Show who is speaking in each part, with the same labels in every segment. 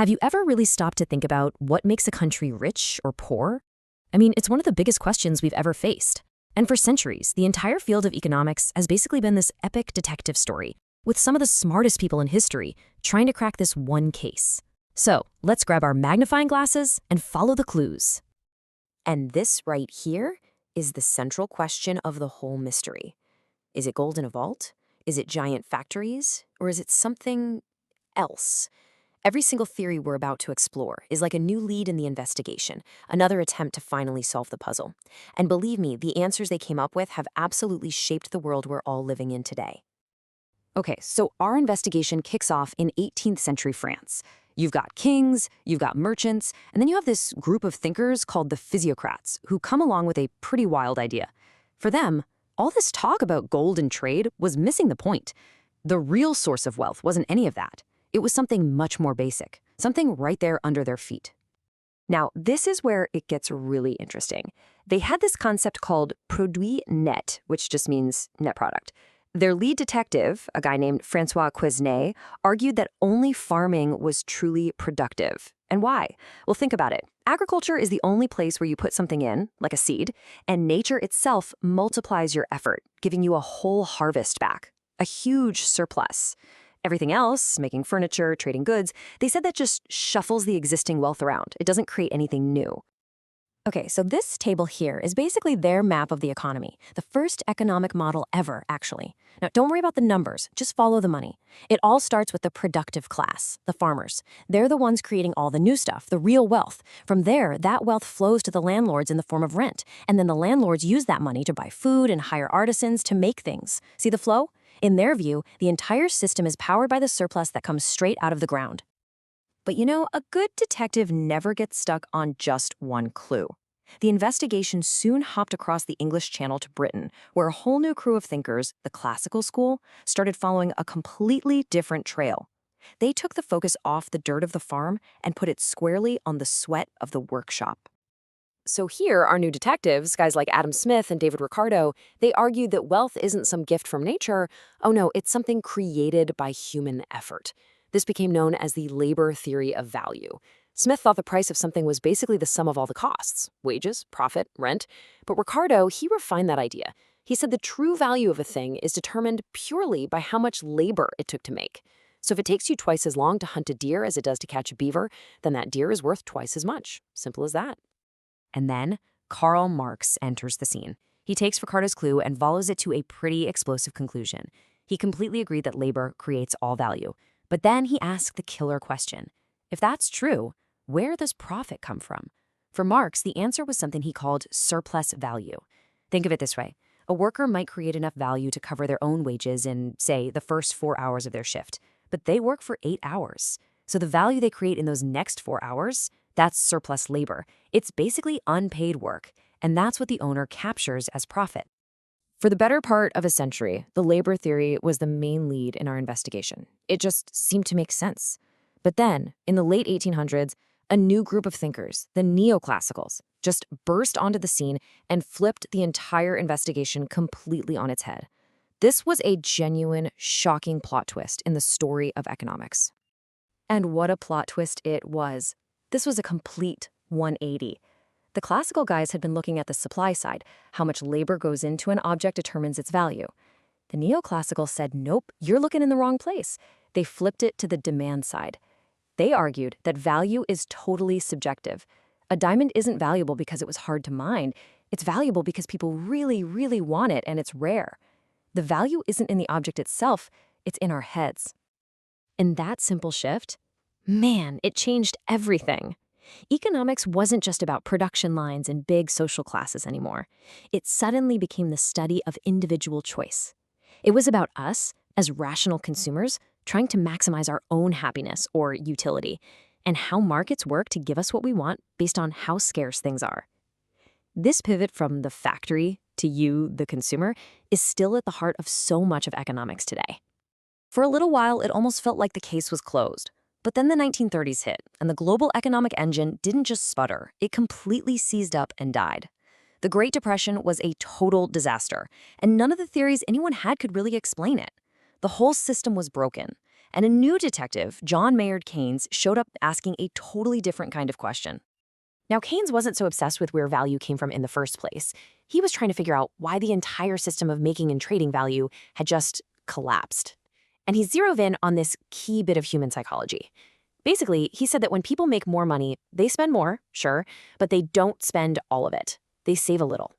Speaker 1: Have you ever really stopped to think about what makes a country rich or poor? I mean, it's one of the biggest questions we've ever faced. And for centuries, the entire field of economics has basically been this epic detective story, with some of the smartest people in history trying to crack this one case. So, let's grab our magnifying glasses and follow the clues. And this right here is the central question of the whole mystery. Is it gold in a vault? Is it giant factories? Or is it something else? Every single theory we're about to explore is like a new lead in the investigation, another attempt to finally solve the puzzle. And believe me, the answers they came up with have absolutely shaped the world we're all living in today. Okay, so our investigation kicks off in 18th century France. You've got kings, you've got merchants, and then you have this group of thinkers called the physiocrats who come along with a pretty wild idea. For them, all this talk about gold and trade was missing the point. The real source of wealth wasn't any of that. It was something much more basic, something right there under their feet. Now, this is where it gets really interesting. They had this concept called produit net, which just means net product. Their lead detective, a guy named François Quesnay, argued that only farming was truly productive. And why? Well, think about it. Agriculture is the only place where you put something in, like a seed, and nature itself multiplies your effort, giving you a whole harvest back, a huge surplus. Everything else, making furniture, trading goods, they said that just shuffles the existing wealth around. It doesn't create anything new. Okay, so this table here is basically their map of the economy, the first economic model ever, actually. Now, don't worry about the numbers, just follow the money. It all starts with the productive class, the farmers. They're the ones creating all the new stuff, the real wealth. From there, that wealth flows to the landlords in the form of rent, and then the landlords use that money to buy food and hire artisans to make things. See the flow? In their view, the entire system is powered by the surplus that comes straight out of the ground. But you know, a good detective never gets stuck on just one clue. The investigation soon hopped across the English Channel to Britain, where a whole new crew of thinkers, the classical school, started following a completely different trail. They took the focus off the dirt of the farm and put it squarely on the sweat of the workshop. So here, our new detectives, guys like Adam Smith and David Ricardo, they argued that wealth isn't some gift from nature. Oh no, it's something created by human effort. This became known as the labor theory of value. Smith thought the price of something was basically the sum of all the costs, wages, profit, rent. But Ricardo, he refined that idea. He said the true value of a thing is determined purely by how much labor it took to make. So if it takes you twice as long to hunt a deer as it does to catch a beaver, then that deer is worth twice as much. Simple as that. And then Karl Marx enters the scene. He takes Ricardo's clue and follows it to a pretty explosive conclusion. He completely agreed that labor creates all value. But then he asked the killer question. If that's true, where does profit come from? For Marx, the answer was something he called surplus value. Think of it this way. A worker might create enough value to cover their own wages in, say, the first 4 hours of their shift. But they work for 8 hours. So the value they create in those next 4 hours, that's surplus labor. It's basically unpaid work, and that's what the owner captures as profit. For the better part of a century, the labor theory was the main lead in our investigation. It just seemed to make sense. But then, in the late 1800s, a new group of thinkers, the Neoclassicals, just burst onto the scene and flipped the entire investigation completely on its head. This was a genuine, shocking plot twist in the story of economics. And what a plot twist it was. This was a complete 180. The classical guys had been looking at the supply side. How much labor goes into an object determines its value. The neoclassical said, nope, you're looking in the wrong place. They flipped it to the demand side. They argued that value is totally subjective. A diamond isn't valuable because it was hard to mine. It's valuable because people really, really want it and it's rare. The value isn't in the object itself, it's in our heads. In that simple shift, man, it changed everything. Economics wasn't just about production lines and big social classes anymore. It suddenly became the study of individual choice. It was about us, as rational consumers, trying to maximize our own happiness or utility, and how markets work to give us what we want based on how scarce things are. This pivot from the factory to you, the consumer, is still at the heart of so much of economics today. For a little while, it almost felt like the case was closed. But then the 1930s hit, and the global economic engine didn't just sputter, it completely seized up and died. The Great Depression was a total disaster, and none of the theories anyone had could really explain it. The whole system was broken, And a new detective, John Maynard Keynes, showed up asking a totally different kind of question. Now, Keynes wasn't so obsessed with where value came from in the first place. He was trying to figure out why the entire system of making and trading value had just collapsed. And he zeroed in on this key bit of human psychology. Basically, he said that when people make more money, they spend more, sure, but they don't spend all of it. They save a little.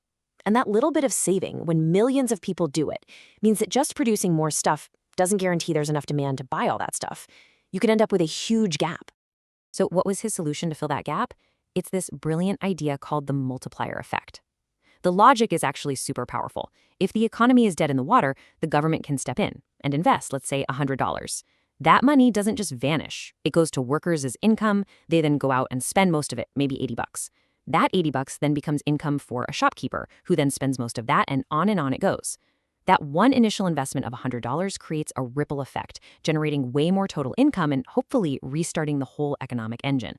Speaker 1: And that little bit of saving, when millions of people do it, means that just producing more stuff doesn't guarantee there's enough demand to buy all that stuff. You could end up with a huge gap. So what was his solution to fill that gap? It's this brilliant idea called the multiplier effect. The logic is actually super powerful. If the economy is dead in the water, the government can step in and invest, let's say $100. That money doesn't just vanish. It goes to workers as income. They then go out and spend most of it, maybe $80. That $80 then becomes income for a shopkeeper, who then spends most of that, and on it goes. That one initial investment of $100 creates a ripple effect, generating way more total income and hopefully restarting the whole economic engine.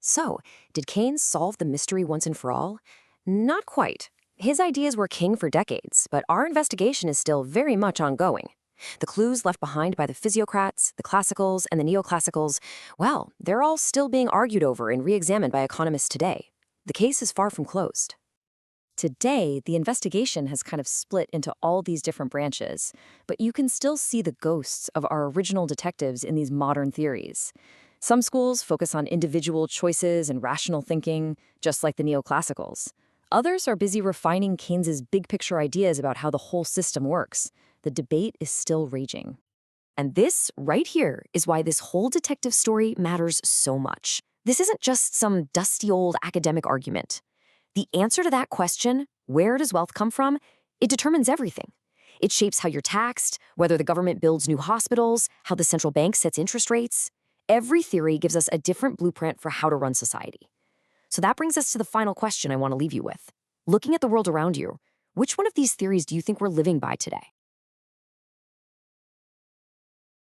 Speaker 1: So, did Keynes solve the mystery once and for all? Not quite. His ideas were king for decades, but our investigation is still very much ongoing. The clues left behind by the physiocrats, the classicals, and the neoclassicals, well, they're all still being argued over and re-examined by economists today. The case is far from closed. Today, the investigation has kind of split into all these different branches, but you can still see the ghosts of our original detectives in these modern theories. Some schools focus on individual choices and rational thinking, just like the neoclassicals. Others are busy refining Keynes's big-picture ideas about how the whole system works. The debate is still raging. And this, right here, is why this whole detective story matters so much. This isn't just some dusty old academic argument. The answer to that question, where does wealth come from, it determines everything. It shapes how you're taxed, whether the government builds new hospitals, how the central bank sets interest rates. Every theory gives us a different blueprint for how to run society. So that brings us to the final question I want to leave you with. Looking at the world around you, which one of these theories do you think we're living by today?